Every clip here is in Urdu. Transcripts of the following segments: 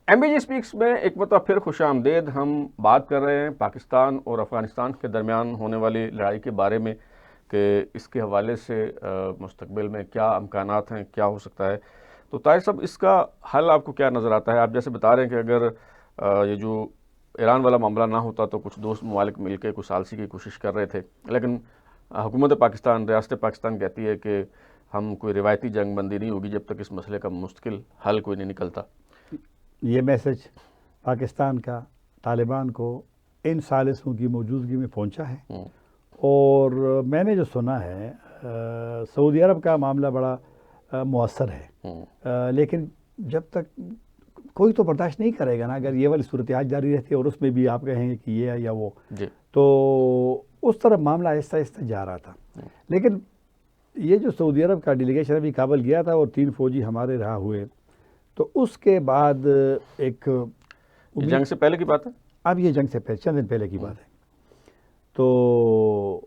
ایم بی جی اسپیکس میں ایک مرتبہ پھر خوش آمدید. ہم بات کر رہے ہیں پاکستان اور افغانستان کے درمیان ہونے والی لڑائی کے بارے میں کہ اس کے حوالے سے مستقبل میں کیا امکانات ہیں, کیا ہو سکتا ہے. تو طاہر صاحب, اس کا حل آپ کو کیا نظر آتا ہے؟ آپ جیسے بتا رہے ہیں کہ اگر یہ جو ایران والا معاملہ نہ ہوتا تو کچھ دوست ممالک مل کے کچھ ثالثی کی کوشش کر رہے تھے, لیکن حکومت پاکستان, ریاست پاکستان کہتی ہے کہ ہم کوئی روایتی جنگ بندی نہیں ہوگی جب تک اس مسئلے کا مستقل حل کوئی نہیں نکلتا. یہ میسج پاکستان کا طالبان کو ان ثالثوں کی موجودگی میں پہنچا ہے. اور میں نے جو سنا ہے سعودی عرب کا معاملہ بڑا مؤثر ہے, لیکن جب تک کوئی تو برداشت نہیں کرے گا نا اگر یہ والی صورتحال جاری رہتی ہے اور اس میں بھی آپ کہیں گے کہ یہ ہے یا وہ, تو اس طرح معاملہ آہستہ آہستہ جا رہا تھا. لیکن یہ جو سعودی عرب کا ڈیلیگیشن ابھی کابل گیا تھا اور 3 فوجی ہمارے رہا ہوئے, تو اس کے بعد ایک جنگ سے پہلے کی بات ہے, اب یہ جنگ سے پہلے چند دن پہلے کی بات ہے, تو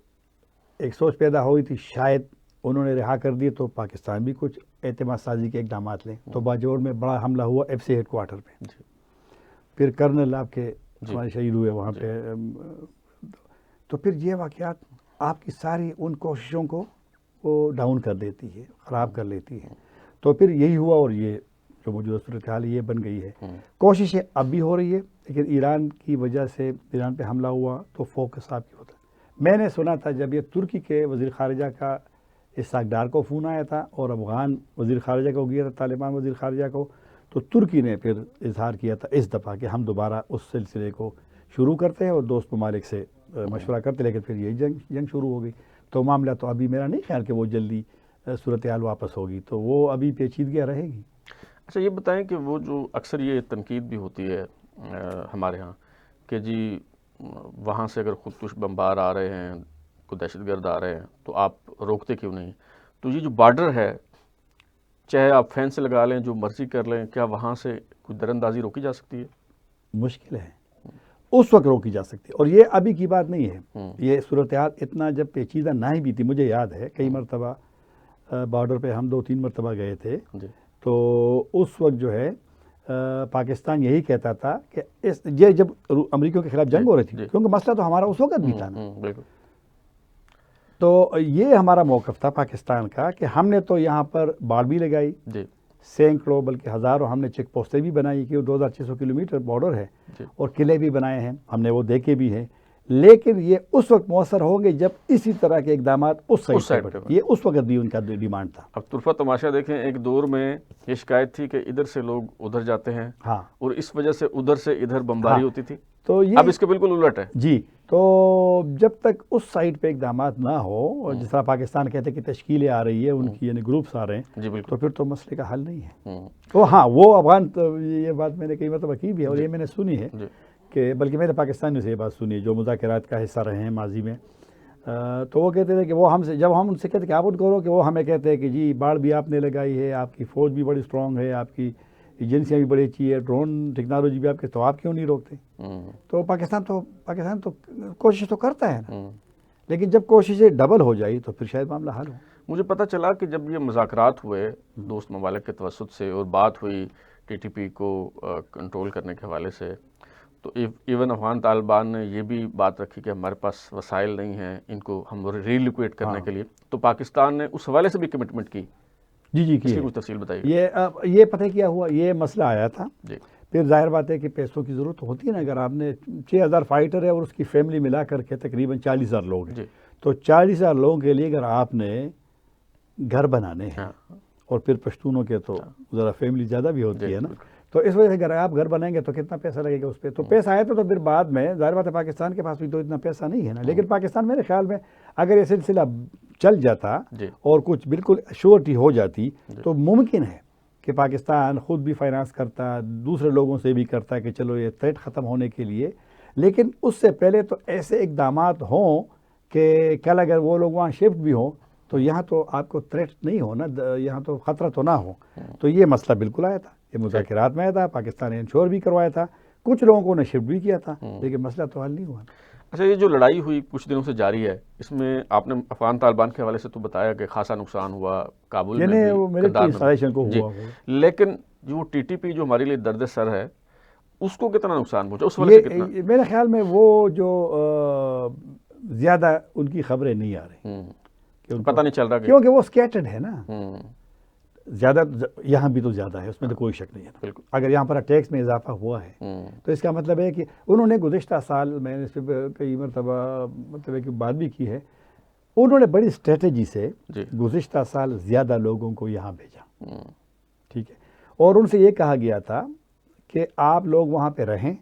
ایک سوچ پیدا ہوئی تھی شاید انہوں نے رہا کر دیے تو پاکستان بھی کچھ اعتماد سازی کے اقدامات لیں. تو باجوڑ میں بڑا حملہ ہوا ایف سی ہیڈ کوارٹر پہ, پھر کرنل آپ کے ہمارے شہید ہوئے وہاں پہ. تو پھر یہ واقعات آپ کی ساری ان کوششوں کو وہ ڈاؤن کر دیتی ہے, خراب کر لیتی ہے. تو پھر یہی ہوا اور یہ جو موجودہ صورتحال یہ بن گئی ہے. کوششیں اب بھی ہو رہی ہے, لیکن ایران کی وجہ سے ایران پہ حملہ ہوا تو فوکس آپ کی ہوتا ہے. میں نے سنا تھا جب یہ ترکی کے وزیر خارجہ کا اسحاق ڈار کو فون آیا تھا اور افغان وزیر خارجہ کو گیا تھا طالبان وزیر خارجہ کو, تو ترکی نے پھر اظہار کیا تھا اس دفعہ کہ ہم دوبارہ اس سلسلے کو شروع کرتے ہیں اور دوست ممالک سے مشورہ کرتے, لیکن پھر یہ جنگ شروع ہو گئی. تو معاملہ تو ابھی میرا نہیں خیال کہ وہ جلدی صورتحال واپس ہوگی, تو وہ ابھی پیچیدگیاں رہے گی. اچھا یہ بتائیں کہ وہ جو اکثر یہ تنقید بھی ہوتی ہے ہمارے ہاں کہ جی وہاں سے اگر خودکش بمبار آ رہے ہیں, کوئی دہشت گرد آ رہے ہیں تو آپ روکتے کیوں نہیں؟ تو یہ جو بارڈر ہے, چاہے آپ فینس لگا لیں, جو مرضی کر لیں, کیا وہاں سے کوئی در اندازی روکی جا سکتی ہے؟ مشکل ہے, اس وقت روکی جا سکتی ہے. اور یہ ابھی کی بات نہیں ہے, یہ صورتحال اتنا جب پیچیدہ نہ ہی بھی تھی. مجھے یاد ہے کئی مرتبہ بارڈر پہ ہم 2-3 مرتبہ گئے تھے, تو اس وقت جو ہے پاکستان یہی کہتا تھا کہ یہ جب امریکہ کے خلاف جنگ ہو رہی تھی, کیونکہ مسئلہ تو ہمارا اس وقت بھی تھا نا, تو یہ ہمارا موقف تھا پاکستان کا کہ ہم نے تو یہاں پر باڑ بھی لگائی, سینکڑوں بلکہ ہزاروں ہم نے چیک پوسٹیں بھی بنائی کہ 2600 کلومیٹر بارڈر ہے, اور قلعے بھی بنائے ہیں ہم نے, وہ دیکھے بھی ہیں. لیکن یہ اس وقت مؤثر ہوں گے جب اسی طرح کے اقدامات اس سائڈ پر, یہ اس وقت بھی ان کا ڈیمانڈ تھا. اب طرفہ تماشا دیکھیں, ایک دور میں یہ شکایت تھی کہ ادھر سے لوگ ادھر جاتے ہیں, اور اس وجہ سے ادھر سے ادھر بمباری ہوتی تھی. تو اب اس کے بالکل الٹ ہے. جی, تو جب تک اس سائٹ پہ اقدامات نہ ہو, اور جس طرح پاکستان کہتے ہیں کہ تشکیلیں آ رہی ہے ان کی, یعنی گروپس آ رہے ہیں, تو پھر تو مسئلے کا حل نہیں ہے. تو ہاں وہ افغان, یہ بات میں نے کئی مرتبہ کی بھی ہے اور یہ میں نے سنی ہے کہ بلکہ میں نے پاکستانیوں سے یہ بات سنی ہے جو مذاکرات کا حصہ رہے ہیں ماضی میں. تو وہ کہتے تھے کہ وہ ہم سے, جب ہم ان سے کہتے کہ آپ ان کو روکے, وہ ہمیں کہتے ہیں کہ جی باڑ بھی آپ نے لگائی ہے, آپ کی فوج بھی بڑی اسٹرانگ ہے, آپ کی ایجنسیاں بھی بڑی اچھی ہے, ڈرون ٹیکنالوجی بھی آپ کے, تو آپ کیوں نہیں روکتے؟ تو پاکستان تو کوشش تو کرتا ہے نا, لیکن جب کوششیں ڈبل ہو جائی تو پھر شاید معاملہ حل ہو. مجھے پتہ چلا کہ جب یہ مذاکرات ہوئے دوست ممالک کے توسط سے اور بات ہوئی ٹی ٹی پی کو کنٹرول کرنے کے حوالے سے, تو ایون افغان طالبان نے یہ بھی بات رکھی کہ ہمارے پاس وسائل نہیں ہیں ان کو ہم ریلیکویٹ کرنے کے لیے, تو پاکستان نے اس حوالے سے بھی کمٹمنٹ کی. جی اس کی کچھ تفصیل بتائیے. یہ پتہ کیا ہوا, یہ مسئلہ آیا تھا, پھر ظاہر بات ہے کہ پیسوں کی ضرورت ہوتی ہے نا. اگر آپ نے 6000 فائٹر ہے اور اس کی فیملی ملا کر کے تقریباً 40,000 لوگ ہیں, تو 40,000 لوگوں کے لیے اگر آپ نے گھر بنانے ہیں, اور پھر پشتونوں کے تو ذرا فیملی زیادہ بھی ہوتی ہے نا, تو اس وجہ سے اگر آپ گھر بنائیں گے تو کتنا پیسہ لگے گا اس پہ. تو پیسہ آیا تو پھر بعد میں ظاہر بات ہے پاکستان کے پاس بھی تو اتنا پیسہ نہیں ہے نا. لیکن پاکستان میرے خیال میں اگر یہ سلسلہ چل جاتا اور کچھ بالکل ایشورٹی ہو جاتی, تو ممکن ہے کہ پاکستان خود بھی فائنانس کرتا, دوسرے لوگوں سے بھی کرتا کہ چلو یہ تھریٹ ختم ہونے کے لیے. لیکن اس سے پہلے تو ایسے اقدامات ہوں کہ کل اگر وہ لوگ وہاں شفٹ بھی ہوں تو یہاں تو آپ کو تھریٹ نہیں ہو نا, یہاں تو خطرہ تو نہ ہو. تو یہ مسئلہ بالکل آیا تھا, یہ مذاکرات میں آیا تھا, پاکستان نے انشور بھی کروایا تھا, کچھ لوگوں نے شفٹ بھی کیا تھا, لیکن مسئلہ تو حل نہیں ہوا. اچھا, یہ جو لڑائی ہوئی کچھ دنوں سے جاری ہے, اس میں آپ نے افغان طالبان کے حوالے سے تو بتایا کہ خاصا نقصان ہوا, کابل میں بھی, لیکن جو ٹی ٹی پی جو ہمارے لیے درد سر ہے, اس کو کتنا نقصان پہنچا اس والے سے کتنا؟ میرے خیال میں وہ جو زیادہ ان کی خبریں نہیں آ رہی، پتہ نہیں چل رہا کیونکہ وہ اسکیٹرڈ ہے نا، زیادہ یہاں بھی تو زیادہ ہے، اس میں تو کوئی شک نہیں ہے. بالکل. اگر یہاں پر ٹیکس میں اضافہ ہوا ہے تو اس کا مطلب ہے کہ انہوں نے گزشتہ سال، میں نے اس پہ کئی مرتبہ مطلب کہ بات بھی کی ہے، انہوں نے بڑی اسٹریٹجی سے گزشتہ سال زیادہ لوگوں کو یہاں بھیجا، ٹھیک ہے، اور ان سے یہ کہا گیا تھا کہ آپ لوگ وہاں پہ رہیں،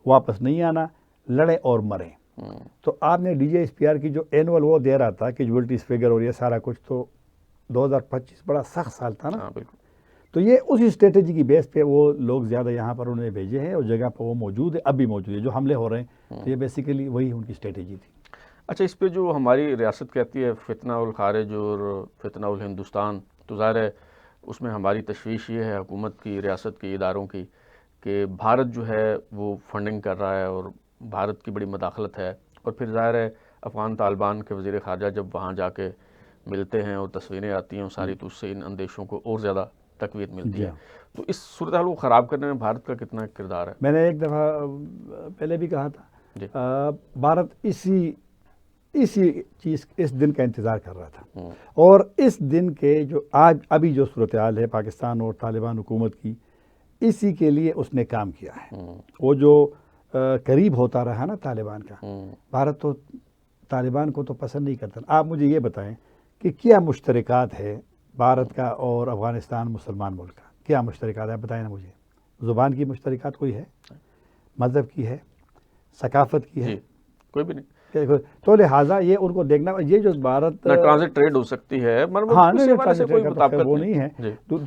واپس نہیں آنا، لڑیں اور مریں. تو آپ نے D J S P R کی جو اینول وہ دے رہا تھا کیجویلٹیز فگر اور یہ سارا کچھ، تو 2025 بڑا سخت سال تھا نا، تو یہ اسی اسٹریٹجی کی بیس پہ وہ لوگ زیادہ یہاں پر انہوں نے بھیجے ہیں، اور جگہ پہ وہ موجود ہے، اب بھی موجود ہے، جو حملے ہو رہے ہیں، تو یہ بیسیکلی وہی ان کی اسٹریٹجی تھی. اچھا، اس پہ جو ہماری ریاست کہتی ہے فتنہ الخارج اور فتنہ الہندوستان، تو ظاہر ہے اس میں ہماری تشویش یہ ہے حکومت کی، ریاست کے اداروں کی، کہ بھارت جو ہے وہ فنڈنگ کر رہا ہے اور بھارت کی بڑی مداخلت ہے. اور پھر ظاہر ہے افغان طالبان کے وزیر خارجہ جب وہاں جا کے ملتے ہیں اور تصویریں آتی ہیں ساری، تو اس سے ان اندیشوں کو اور زیادہ تقویت ملتی ہے. تو اس صورتحال کو خراب کرنے میں بھارت کا کتنا کردار ہے؟ میں نے ایک دفعہ پہلے بھی کہا تھا، بھارت اسی چیز اس دن کا انتظار کر رہا تھا، اور اس دن کے جو آج ابھی جو صورتحال ہے پاکستان اور طالبان حکومت کی، اسی کے لیے اس نے کام کیا ہے. وہ جو قریب ہوتا رہا نا طالبان کا، بھارت تو طالبان کو تو پسند نہیں کرتا. آپ مجھے یہ بتائیں کہ کیا مشترکات ہے بھارت کا اور افغانستان مسلمان ملک کا؟ کیا مشترکات ہے؟ بتائیں نا مجھے. زبان کی مشترکات کوئی ہے؟ مذہب کی ہے؟ ثقافت کی ہے؟ کوئی بھی نہیں. تو لہٰذا یہ ان کو دیکھنا، یہ جو بھارت ٹرانزٹ ٹریڈ ہو سکتی ہے، وہ نہیں ہے،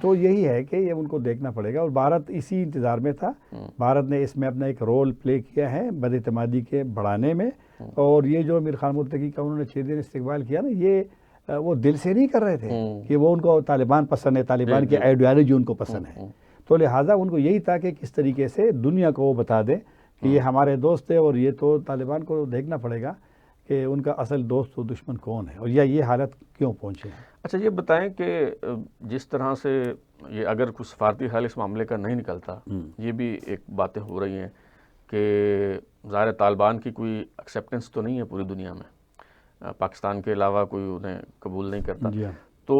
تو یہی ہے کہ یہ ان کو دیکھنا پڑے گا. اور بھارت اسی انتظار میں تھا، بھارت نے اس میں اپنا ایک رول پلے کیا ہے بد اعتمادی کے بڑھانے میں. اور یہ جو امیر خان متقی کا انہوں نے 6 دن استقبال کیا نا، یہ وہ دل سے نہیں کر رہے تھے کہ وہ ان کو طالبان پسند ہے، طالبان کی آئیڈیالوجی ان کو پسند ہے. تو لہٰذا ان کو یہی تھا کہ کس طریقے سے دنیا کو وہ بتا دیں کہ یہ ہمارے دوست ہے، اور یہ تو طالبان کو دیکھنا پڑے گا کہ ان کا اصل دوست و دشمن کون ہے، اور یہ حالت کیوں پہنچے ہیں. اچھا، یہ بتائیں کہ جس طرح سے یہ اگر کوئی سفارتی حل اس معاملے کا نہیں نکلتا، یہ بھی ایک باتیں ہو رہی ہیں کہ ظاہر طالبان کی کوئی ایکسیپٹنس تو نہیں ہے پوری دنیا میں، پاکستان کے علاوہ کوئی انہیں قبول نہیں کرتا. تو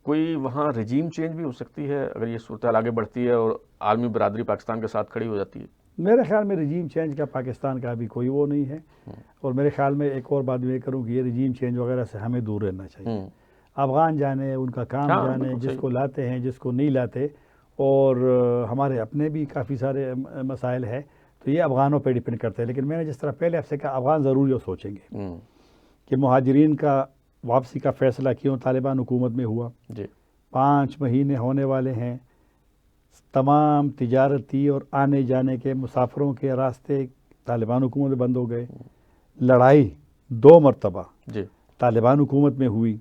کوئی وہاں رجیم چینج بھی ہو سکتی ہے اگر یہ صورتحال آگے بڑھتی ہے اور عالمی برادری پاکستان کے ساتھ کھڑی ہو جاتی ہے؟ میرے خیال میں رجیم چینج کا پاکستان کا ابھی کوئی وہ نہیں ہے. اور میرے خیال میں ایک اور بات میں کروں کہ یہ رجیم چینج وغیرہ سے ہمیں دور رہنا چاہیے. افغان جانے، ان کا کام جانے، جس کو لاتے ہیں جس کو نہیں لاتے، اور ہمارے اپنے بھی کافی سارے مسائل ہیں، تو یہ افغانوں پہ ڈپینڈ کرتے ہیں. لیکن میں نے جس طرح پہلے آپ سے کہا، افغان ضرور یہ سوچیں گے کہ مہاجرین کا واپسی کا فیصلہ کیوں طالبان حکومت میں ہوا. 5 مہینے ہونے والے ہیں، تمام تجارتی اور آنے جانے کے مسافروں کے راستے طالبان حکومت میں بند ہو گئے. لڑائی 2 مرتبہ طالبان حکومت میں ہوئی.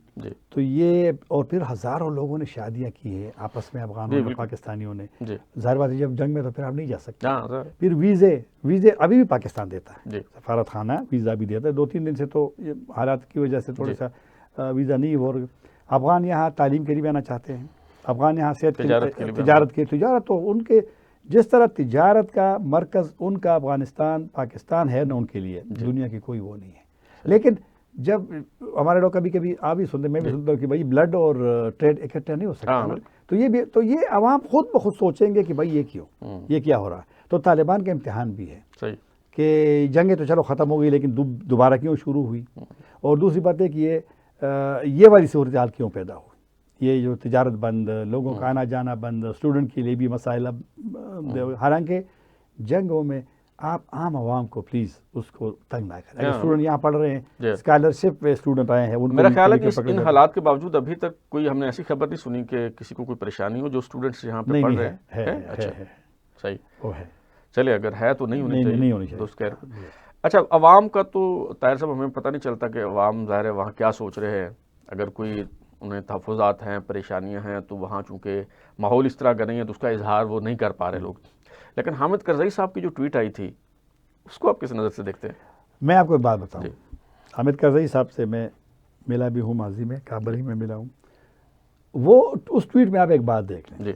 تو یہ، اور پھر ہزاروں لوگوں نے شادیاں کی ہیں آپس میں، افغانوں نے پاکستانیوں نے. ظاہر بات ہے جب جنگ میں تو پھر آپ نہیں جا سکتے. پھر ویزے ابھی بھی پاکستان دیتا ہے، سفارت خانہ ویزا بھی دیتا ہے. 2-3 دن سے تو حالات کی وجہ سے تھوڑا سا ویزا نہیں ہو رہا. افغان یہاں تعلیم کے لیے آنا چاہتے ہیں، افغان یہاں صحت تجارت تو ان کے جس طرح تجارت کا مرکز ان کا افغانستان پاکستان ہے نا، ان کے لیے دنیا کی کوئی وہ نہیں ہے. لیکن جب ہمارے لوگ کبھی کبھی آپ بھی سنتے، میں بھی سنتا ہوں کہ بھائی بلڈ اور ٹریڈ اکٹھا نہیں ہو سکتا. تو یہ عوام خود بخود سوچیں گے کہ بھائی یہ کیا ہو رہا ہے. تو طالبان کا امتحان بھی ہے کہ جنگیں تو چلو ختم ہو گئی، لیکن دوبارہ کیوں شروع ہوئی. اور دوسری بات ہے کہ یہ والی صورتحال کیوں پیدا ہوئی. یہ جو تجارت بند، لوگوں کا آنا جانا بند، اسٹوڈنٹ کے لیے بھی مسائل. حالانکہ جنگوں میں آپ عام عوام کو پلیز اس کو تنگ نہ کریں. اسٹوڈنٹ یہاں پڑھ رہے ہیں، اسکالرشپ پہ اسٹوڈنٹ آئے ہیں، میرا خیال ہے کہ ان حالات کے باوجود ابھی تک کوئی ہم نے ایسی خبر نہیں سنی کہ کسی کو کوئی پریشانی ہو جو اسٹوڈنٹس یہاں پہ پڑھ رہے ہیں. اچھا، صحیح، وہ ہے. چلے اگر ہے تو نہیں ہونی چاہیے. اچھا، عوام کا تو طاہر صاحب ہمیں پتہ نہیں چلتا کہ عوام ظاہر ہے وہاں کیا سوچ رہے ہیں. اگر کوئی انہیں تحفظات ہیں، پریشانیاں ہیں، تو وہاں چونکہ ماحول اس طرح کا نہیں ہے تو اس کا اظہار وہ نہیں کر پا رہے لوگ. لیکن حامد کرزئی صاحب کی جو ٹویٹ آئی تھی، اس کو آپ کس نظر سے دیکھتے ہیں؟ میں آپ کو ایک بات بتاؤں، حامد کرزئی صاحب سے میں ملا بھی ہوں، ماضی میں کابل ہی میں ملا ہوں. وہ اس ٹویٹ میں آپ ایک بات دیکھ لیں،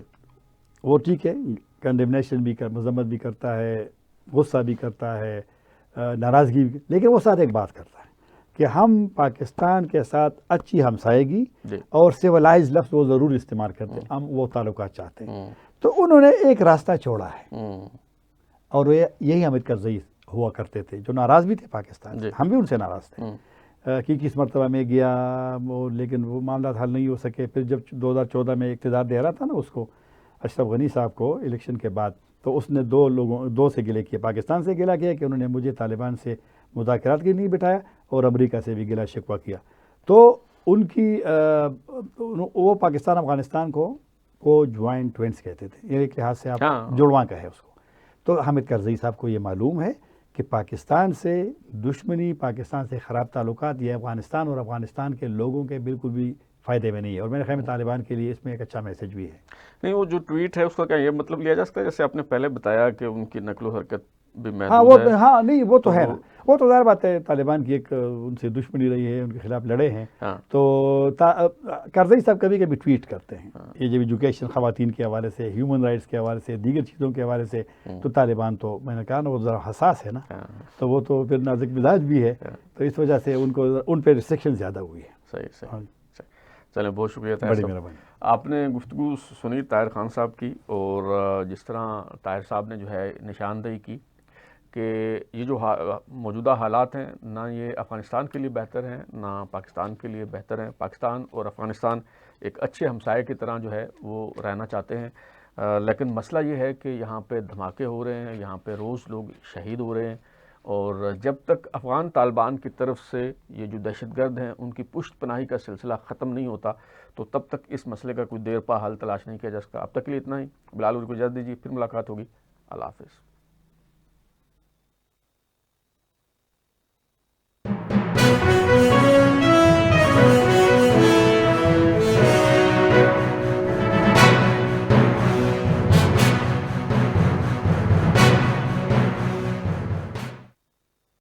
وہ ٹھیک ہے کنڈیمنیشن بھی مذمت بھی کرتا ہے غصہ بھی کرتا ہے، ناراضگی بھی، لیکن وہ ساتھ ایک بات کرتا ہے کہ ہم پاکستان کے ساتھ اچھی ہمسائیگی اور سیولائز لفظ وہ ضرور استعمال کرتے ہیں، ہم وہ تعلقات چاہتے ہیں۔ تو انہوں نے ایک راستہ چھوڑا ہے، اور یہی حامد کرزئی ہوا کرتے تھے جو ناراض بھی تھے پاکستان سے، ہم بھی ان سے ناراض تھے کہ کس مرتبہ میں گیا وہ، لیکن وہ معاملات حل نہیں ہو سکے۔ پھر جب 2014 میں اقتدار دے رہا تھا نا اس کو، اشرف غنی صاحب کو الیکشن کے بعد، تو اس نے دو سے گلے کیا، پاکستان سے گلہ کیا کہ انہوں نے مجھے طالبان سے مذاکرات کے نہیں بٹھایا، اور امریکہ سے بھی گلہ شکوہ کیا۔ تو ان کی وہ پاکستان افغانستان کو جوائنٹ ٹوینس کہتے تھے، یہ ایک لحاظ سے آپ جڑواں کہے اس کو۔ تو حامد کرزئی صاحب کو یہ معلوم ہے کہ پاکستان سے دشمنی، پاکستان سے خراب تعلقات یہ افغانستان اور افغانستان کے لوگوں کے بالکل بھی فائدے میں نہیں ہے، اور میرے خیال میں طالبان کے لیے اس میں ایک اچھا میسج بھی ہے۔ نہیں، وہ جو ٹویٹ ہے اس کا کیا یہ مطلب لیا جا سکتا ہے جیسے آپ نے پہلے بتایا کہ ان کی نقل و حرکت بھی محدود ہے؟ ہاں نہیں وہ تو ہے نا، وہ تو ظاہر بات ہے، طالبان کی ایک ان سے دشمنی رہی ہے، ان کے خلاف لڑے ہیں۔ تو کرزئی صاحب کبھی کبھی ٹویٹ کرتے ہیں، یہ جب ایجوکیشن، خواتین کے حوالے سے، ہیومن رائٹس کے حوالے سے، دیگر چیزوں کے حوالے سے، تو طالبان تو میں نے کہا نا وہ ذرا حساس ہے نا، تو وہ تو پھر نازک مزاج بھی ہے، تو اس وجہ سے ان پہ ریسٹرکشن زیادہ ہوئی ہے۔ صحیح۔ چلیں، بہت شکریہ طاہر بڑی صاحب، مہربانی۔ آپ نے گفتگو سنی طاہر خان صاحب کی، اور جس طرح طاہر صاحب نے جو ہے نشاندہی کی کہ یہ جو موجودہ حالات ہیں، نہ یہ افغانستان کے لیے بہتر ہیں نہ پاکستان کے لیے بہتر ہیں۔ پاکستان اور افغانستان ایک اچھے ہمسائے کی طرح جو ہے وہ رہنا چاہتے ہیں، لیکن مسئلہ یہ ہے کہ یہاں پہ دھماکے ہو رہے ہیں، یہاں پہ روز لوگ شہید ہو رہے ہیں، اور جب تک افغان طالبان کی طرف سے یہ جو دہشت گرد ہیں ان کی پشت پناہی کا سلسلہ ختم نہیں ہوتا، تو تب تک اس مسئلے کا کوئی دیر پا حل تلاش نہیں کیا جا سکتا۔ اب تک کے لیے اتنا ہی، بلال کو اجازت دیجیے، پھر ملاقات ہوگی، اللہ حافظ۔